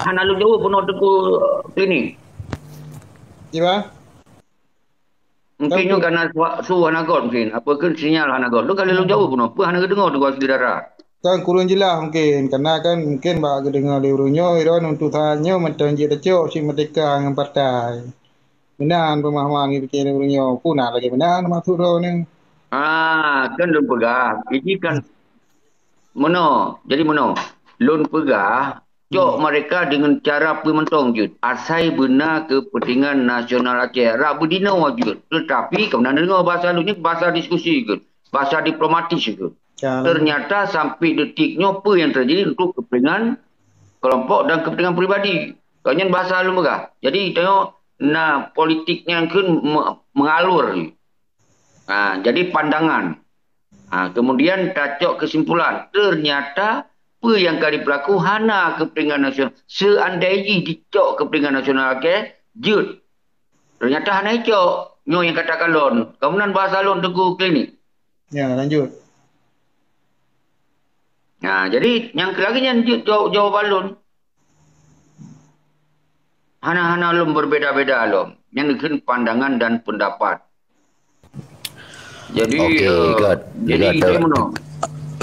hana lu jauh penuh teku klinik. Iya. Mungkin juga karena suara nagot mungkin. Apa ke sinyal nagot. Lu kali lu jauh penuh. Apa hana dengar tu kuasa darah. Kan kurang jelas mungkin karena kan mungkin bak dengar di urunyo iron untuk tanya macam je tecok si merdeka dengan partai. Benar pemahaman ni fikir urunyo pun nak lagi benar maksud ro ni. Kan lu pegah. Ini kan mono. Jadi mono. Lun pegah. Cok Hmm. mereka dengan cara pementong jud. Asai benar kepentingan nasional Aceh. Rak berdina wajud. Tetapi kemudian dengar bahasa lu ni bahasa diskusi ke. Bahasa diplomatis ke. Jalan. Ternyata sampai detiknya apa yang terjadi untuk kepentingan kelompok dan kepentingan peribadi. Kau bahasa lu megah. Jadi tengok nah politiknya kan mengalur. Jadi pandangan. Kemudian tacok kesimpulan. Ternyata apa yang kali berlaku hana kepentingan nasional. Seandainya dicok kepentingan nasional ke, jut. Ternyata hana icok. Nyo yang katakan lon. Kemudian bahasa lon teguh klinik. Ya, lanjut. Jadi yang lagi yang jawaban lon. Hana-hana lom berbeda-beda lom. Yang dengan pandangan dan pendapat. Jadi, Okey, jadi itu mana?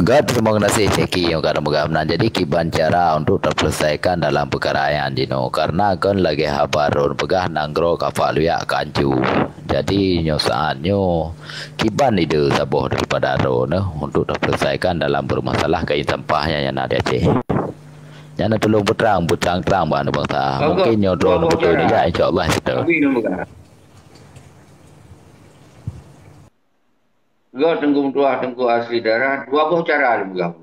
God terima kasih Ceki yang kadang mengamnan. Jadi kiban cara untuk terselesaikan dalam perkara yang dino karena kan lagi habarun pegah nanggro kapal luya kancu. Jadi nyo saatnyo kiban ide saboh daripada ron untuk terselesaikan dalam bermasalah kain sampahnya yang ada Aceh. Yang tolong terang bahan bangsa. Mungkin nyo drone betul dia insyaallah itu. Gak tengku asli darah dua buah cara pegang.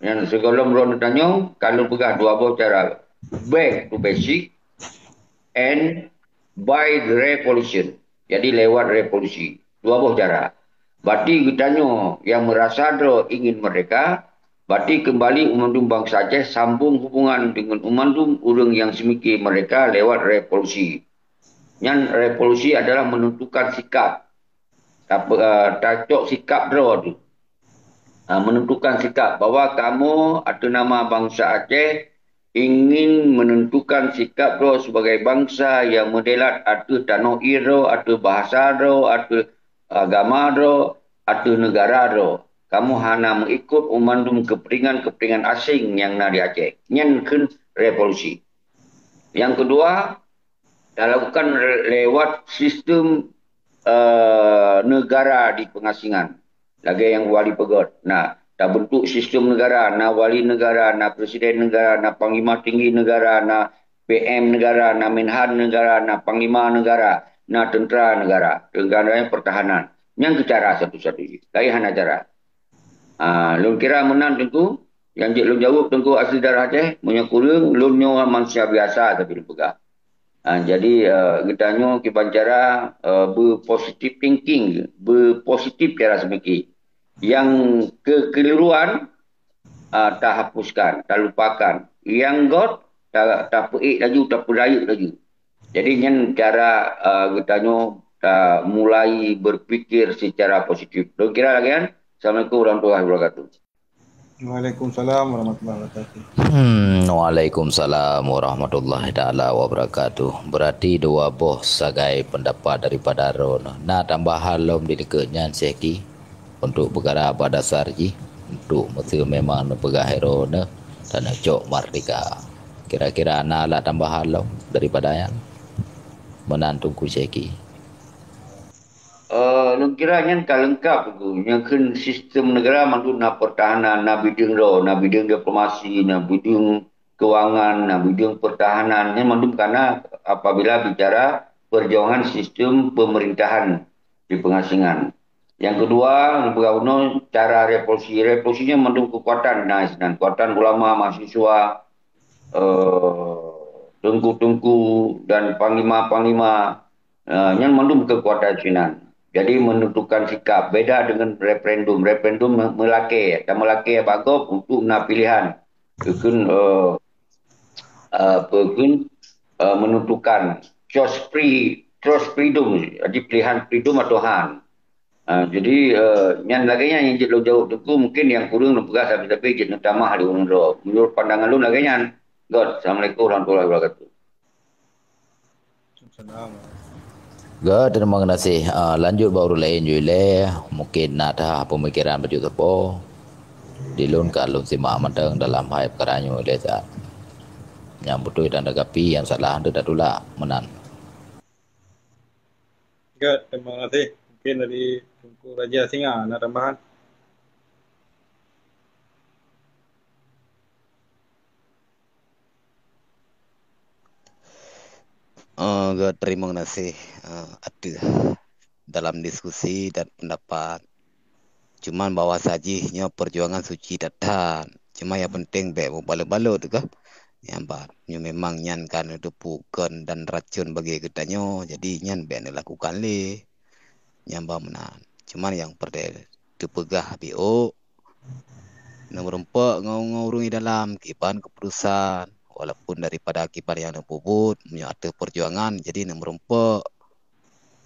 Yang sebelum ron tanya kalau pegang dua buah cara. Back to basic and by the revolution. Jadi lewat revolusi. Dua buah cara. Berarti kitanya yang merasa ingin mereka, berarti kembali umandum bangsa Aceh sambung hubungan dengan umandum orang yang semiki mereka lewat revolusi. Yang revolusi adalah menentukan sikap. Tacok sikap draw tu. Menentukan sikap bahawa kamu atau nama bangsa Aceh ingin menentukan sikap draw sebagai bangsa yang modelat atau tanah iro, atau bahasa draw, atau agama draw, atau negara draw. Kamu hanya mengikut umandum kepentingan asing yang ada di Aceh. Yang revolusi. Yang kedua, dilakukan lewat sistem negara di pengasingan. Lagi yang wali pegot. Dah bentuk sistem negara, wali negara, presiden negara, panglima tinggi negara, PM negara, Menhan negara, panglima negara, tentera negara. Negara yang pertahanan. Yang cara satu-satu. Lagi hanya cara. Lu kira menang tentu. Yang lu jawab tentu asli darah Aceh. Punya kurang, lu nyawa manusia biasa tapi lu pegang. Jadi kitanya kiban cara berpositif thinking, berpositif cara semiki. Yang kekeliruan tak hapuskan, tak lupakan. Yang God tak peik lagi, tak perayuk lagi. Jadi yang cara kitanya mulai berfikir secara positif. Lo kira lagi kan? Assalamualaikum warahmatullahi wabarakatuh. Waalaikumsalam warahmatullahi wabarakatuh. Waalaikumsalam warahmatullahi taala wabarakatuh. Berarti dua boh sebagai pendapat daripada Ron. Tambahan lom di dekatnya Seki untuk perkara pada dasar ji untuk mesti memang pegah hero dan cok merdeka. Kira-kira lah tambahan lom daripada yang menantuku Seki. Lu kira yang tak lengkap tu. Yang kan sistem negara mandu nak pertahanan, nak bidang nak bidang diplomasi, nak bidang kewangan, nak bidang pertahanan. Yang mandu karena apabila bicara perjuangan sistem pemerintahan di pengasingan. Yang kedua, berguna cara revolusi. Revolusinya mandu kekuatan. Kekuatan ulama, mahasiswa, tengku-tengku dan panglima-panglima. Yang mandu kekuatan Cina. Jadi menentukan sikap. Beda dengan referendum. Referendum melaki. Dan melaki bagop untuk nak pilihan. Kekun menentukan choice freedom. Jadi pilihan freedom atau han. Jadi yang lagi yang jauh-jauh tu mungkin yang kurang nak pegas tapi jadi tamah di urang. Menurut pandangan lu lagi God, Assalamualaikum warahmatullahi wabarakatuh. God, terima kasih. Lanjut baru lain jule. Mungkin ada pemikiran berjuta po. Dilun kalun si mak matang dalam hai perkaranyo le saat. Yang betul dan negapi yang salah anda datula menan. God, terima kasih. Mungkin dari Tunku Raja Singa nak tambahan. Terima kasih ada dalam diskusi dan pendapat. Cuman bawa sajinya perjuangan suci datan. Cuma yang penting baik balut-balut tu kah? Yang baru memang nyan kan itu bukan dan racun bagi kitanya. Jadi nyan baik lakukan le. Nyamba menan. Cuman yang perlu dipegah BO. Nomor 4 ngau-ngaurungi dalam kiban keputusan. Walaupun daripada kibar yang napubut menyatu perjuangan, jadi nomor 4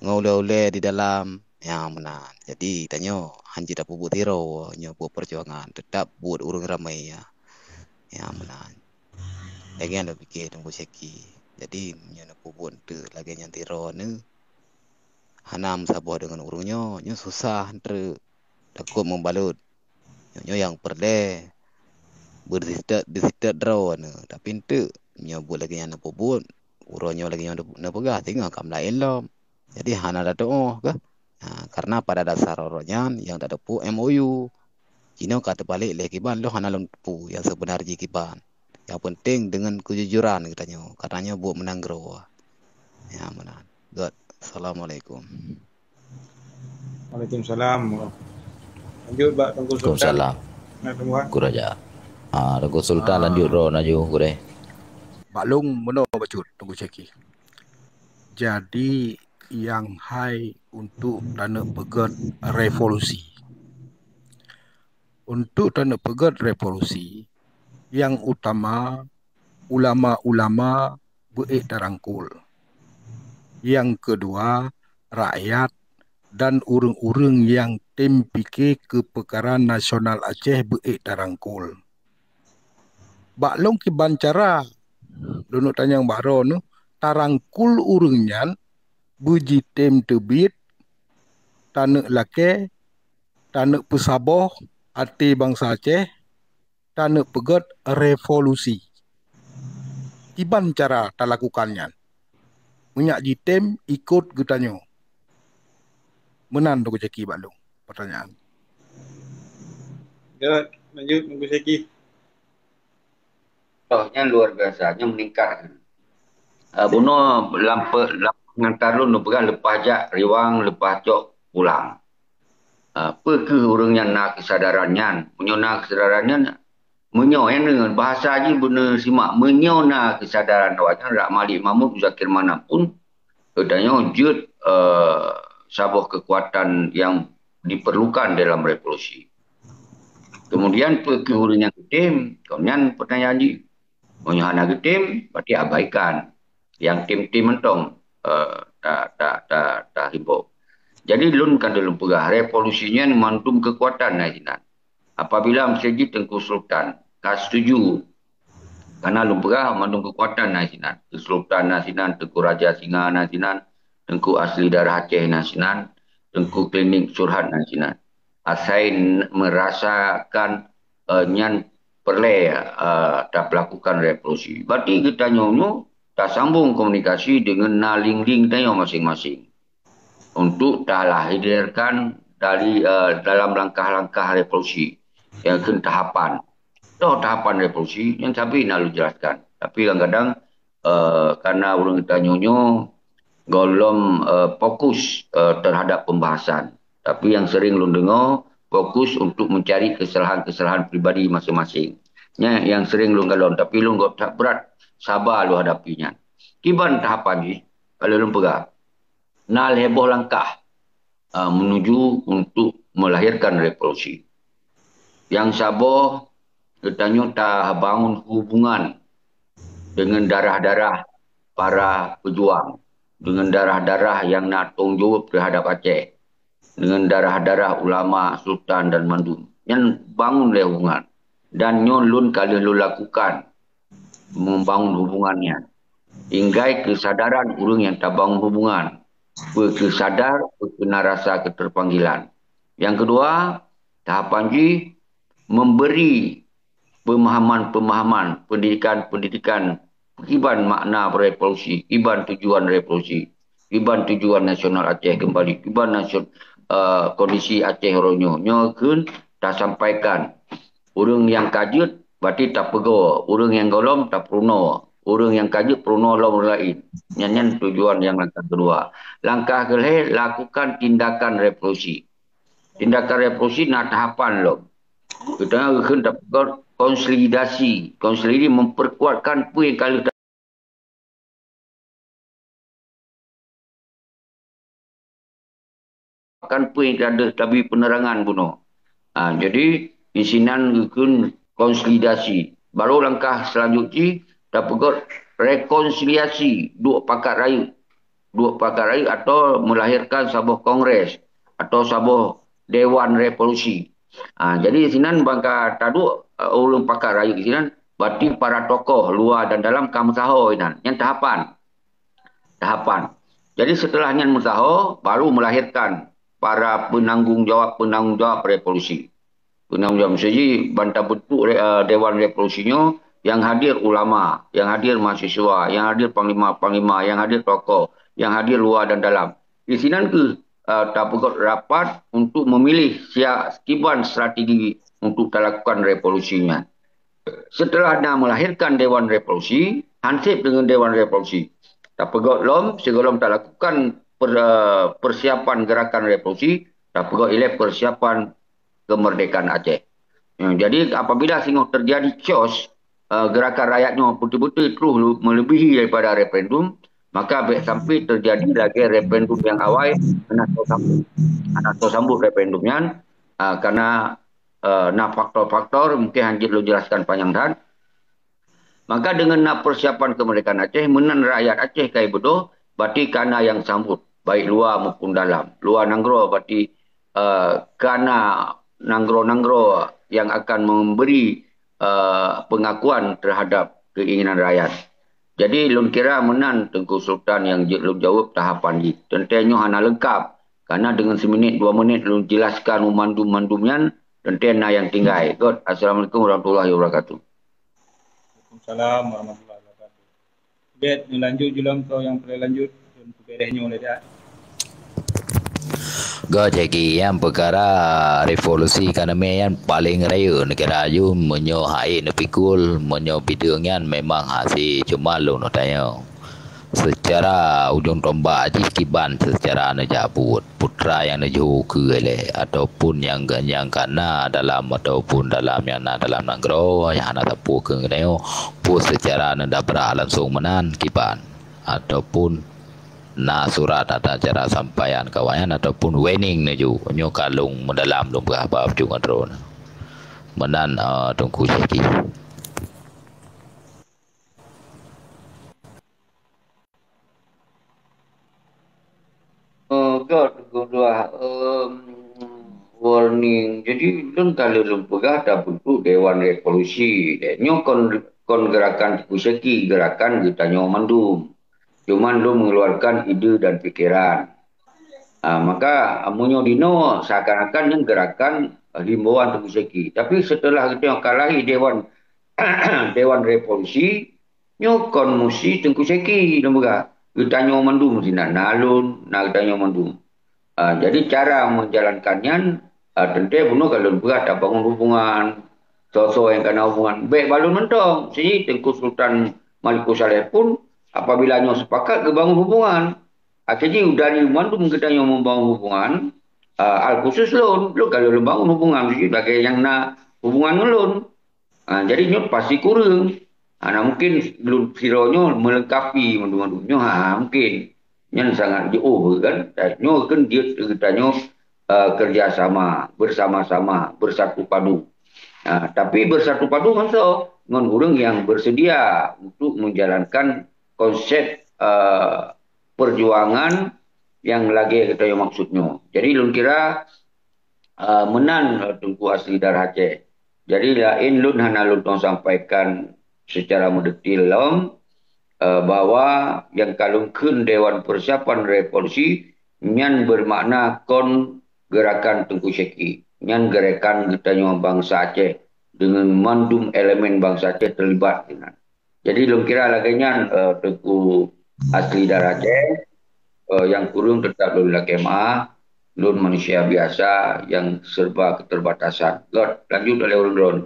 ngaule-ule di dalam yang menang. Jadi tanya hanji dah pubut hero nyoba perjuangan tetap buat urung ramai ya. Yang menang. Lagi yang dah fikir tunggu seki. Jadi nyoba pubut tu lagi yang tiro ni. Hanam sabah dengan urungnya, nyo susah entre takut membalut. Nyo yang perle bersitat draw ne tapi ente nyo buat lagi yang nak buat uronyo lagi yang nak pegah tengok kam lain lom jadi hana dato ke karena pada dasar uronnya yang tak ada pu MOU Cina kata balik le kiban lo hana lom pu yang sebenarnya kiban yang penting dengan kejujuran katanya katanya buat menang grow ya mana God. Assalamualaikum. Waalaikumsalam. Lanjut Pak Tunku Sultan. Waalaikumsalam. Nak tambahan. Kuraja. Tunggu Sultan lanjut ro naju kure. Baklung meno bacut tunggu ceki. Jadi yang hai untuk dana pegat revolusi. Untuk dana pegat revolusi yang utama ulama-ulama beriktarangkul. Yang kedua rakyat dan urang-urang yang tim fikir keperkaraan nasional Aceh beriktarangkul. Baklong ki bancara dono tanyang baro nu tarangkul urungnya buji tem tebit tanek lake tanek pesaboh ati bangsa Aceh tanek pegat revolusi. Iban cara tak lakukannya. Minyak jitem ikut getanyo. Menan tu ceki baklong pertanyaan. God, lanjut Tunku Seki. Contohnya luar biasanya meningkat. Buno pengantar lu pegang lepas jak riwang lepas cok pulang. Apa ke orang yang nak kesadarannya, menyona kesadarannya, menyoyan dengan bahasa aja benar simak menyona kesadaran awaknya rak Malik Mahmud Zakir manapun katanya wujud sebuah kekuatan yang diperlukan dalam revolusi. Kemudian ke orang yang ketim, kemudian pertanyaan ni Menyohana tim, berarti abaikan. Yang tim-tim mentong tak hibau. Jadi lun kan dalam pegah revolusinya mantum kekuatan nazinan. Apabila Mesiji Tengku Sultan tak setuju karena lun pegah mantum kekuatan nazinan. Sultan nazinan, Tengku Raja Singa nazinan, Tengku Asli Darah Aceh nazinan, Tengku Klinik Surhat nazinan. Asain merasakan nyan perle tak melakukan revolusi. Berarti kita nyono tak sambung komunikasi dengan naling-ling tanya masing-masing. Untuk tak lahirkan dari dalam langkah-langkah revolusi. Yang ke tahapan. Tahapan revolusi yang tapi nak lu jelaskan. Tapi kadang-kadang karena orang kita nyono golom fokus terhadap pembahasan. Tapi yang sering lu dengar fokus untuk mencari kesalahan-kesalahan pribadi masing-masing. Yang sering lu galon, tapi lu tak berat, sabar lu hadapinya. Kiban tahapan ni, kalau lu pegang, nal heboh langkah menuju untuk melahirkan revolusi. Yang sabar, katanya tak bangun hubungan dengan darah-darah para pejuang, dengan darah-darah yang nak tanggung jawab terhadap Aceh, dengan darah-darah ulama, sultan dan mandum. Yang bangun hubungan. Dan nyon lun kali lu lakukan membangun hubungannya. Hingga kesadaran orang yang tak bangun hubungan. Berkesadar, berkena rasa keterpanggilan. Yang kedua, tahapan G, memberi pemahaman-pemahaman, pendidikan-pendidikan, iban makna revolusi, iban tujuan revolusi, iban tujuan nasional Aceh kembali, iban kondisi Aceh ronyo. Nyo kun tak sampaikan. Orang yang kajut berarti tak pego, orang yang golom tak pruno, orang yang kajut pruno lom lain. Nyanyian tujuan yang langkah kedua. Langkah kelih lakukan tindakan revolusi. Tindakan revolusi nak tahapan lom. Kita akan dapat konsolidasi. Konsolidasi memperkuatkan apa yang kalau kan apa yang ada tapi penerangan bunuh. Jadi isinan akan konsolidasi. Baru langkah selanjutnya dapat rekonsiliasi dua pakar rayu. Dua pakar rayu atau melahirkan sebuah kongres atau sebuah dewan revolusi. Jadi isinan bangka tadu ulung pakar rayu isinan berarti para tokoh luar dan dalam kamu saho inan yang tahapan. Jadi setelah yang musaho baru melahirkan para penanggung jawab revolusi. Penanggung jawab saja bantah bentuk dewan revolusinya yang hadir ulama, yang hadir mahasiswa, yang hadir panglima-panglima, yang hadir tokoh, yang hadir luar dan dalam. Di sini ke tapukat rapat untuk memilih sekiban strategi untuk lakukan revolusinya. Setelah dah melahirkan Dewan Revolusi, hansip dengan Dewan Revolusi. Tak pegot lom, segolom tak lakukan persiapan gerakan revolusi, tak pegot ilai persiapan kemerdekaan Aceh. Jadi apabila singguh terjadi chaos, gerakan rakyatnya betul-betul terus melebihi daripada referendum, maka sampai terjadi lagi referendum yang awal, anak sambut referendumnya, karena faktor-faktor mungkin hanya lo jelaskan panjang dan maka dengan nak persiapan kemerdekaan Aceh menan rakyat Aceh kai bedo berarti kana yang sambut baik luar maupun dalam luar nanggro berarti kana nanggro yang akan memberi pengakuan terhadap keinginan rakyat. Jadi lun kira menan Tengku Sultan yang lun jawab tahapan ni tentunya hana lengkap karena dengan seminit 2 menit lun jelaskan mandum-mandumnya tentena yang tinggal. God, Assalamualaikum warahmatullahi wabarakatuh. Waalaikumsalam warahmatullahi wabarakatuh. Bet, lanjut julang kau yang perlu lanjut dan berehnya oleh dia. Go jadi yang perkara revolusi ekonomi yang paling raya negara aju menyo hai nepikul menyo bidangnya memang hasil cuma lu nak tanya secara ujung tombak aji kiban secara nejabut putra yang neju ke ataupun yang ganyang kana dalam ataupun dalam yang dalam nanggro yang anak tapu ke neo pun secara nenda langsung menan kiban ataupun na surat ada cara sampaian kawayan ataupun wening neju nyo kalung mendalam dong berapa jungan drone menan tungku seki. Kedua warning. Jadi lun kalau lun pegah dah bentuk Dewan Revolusi. Nyo kon gerakan kuseki gerakan kita nyo mandum. Cuman lu mengeluarkan ide dan pikiran. Maka amunyo dino seakan-akan yang gerakan himbauan kuseki. Tapi setelah kita kalahi Dewan Dewan Revolusi, nyo kon musi tengku seki lembaga. Kita nyo mandum sina nalun, nak kita nyo mandum. Jadi cara menjalankannya tentu bunuh kalau berat bangun hubungan sosok yang kena hubungan baik balun mentong si Tengku Sultan Malikus Saleh pun apabila nyo sepakat ke bangun hubungan jadi dari mandum kita nyo membangun hubungan al khusus lun kalau lu bangun hubungan jadi bagi yang nak hubungan ngelun jadi nyo pasti kurang mungkin lun sironyo melengkapi mandum nyo mungkin yang sangat jauh kan nyo kan dia ceritanya kerjasama bersama-sama bersatu padu tapi bersatu padu masa dengan orang yang bersedia untuk menjalankan konsep perjuangan yang lagi kita yang maksudnya jadi lun kira menan Tengku asli darah Aceh jadi lain lun hana lun sampaikan secara mendetil bahwa yang kalungkeun Dewan Persiapan Revolusi nyan bermakna kon gerakan Tengku Seki, nyan gerakan Getanyo bangsa Aceh dengan mandum elemen bangsa Aceh terlibat dengan. Jadi lu kira lagi nyan Tengku asli darah Aceh yang kurung tetap lun kemah, lun manusia biasa yang serba keterbatasan. God, lanjut oleh urun-urun.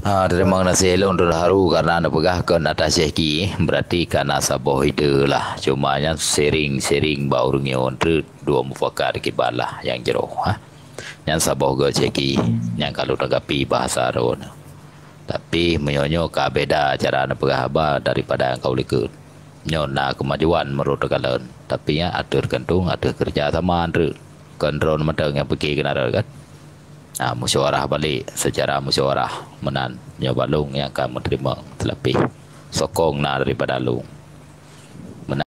Terima kasih untuk haru karena anda pegahkan atas Syekhi berarti karena saboh ide lah cumanya sering baurnya untuk dua mufakat kibat lah yang jero yang saboh ke Syekhi yang kalau tanggapi bahasa ron tapi menyonyo ka beda cara anda pegah daripada yang kau likut nyona kemajuan menurut kalian tapi ya atur kentung atur kerja sama andre kontrol matang yang pergi kena kan. Musyawarah balik secara musyawarah menan nyoba lung yang akan menerima terlebih sokong daripada lung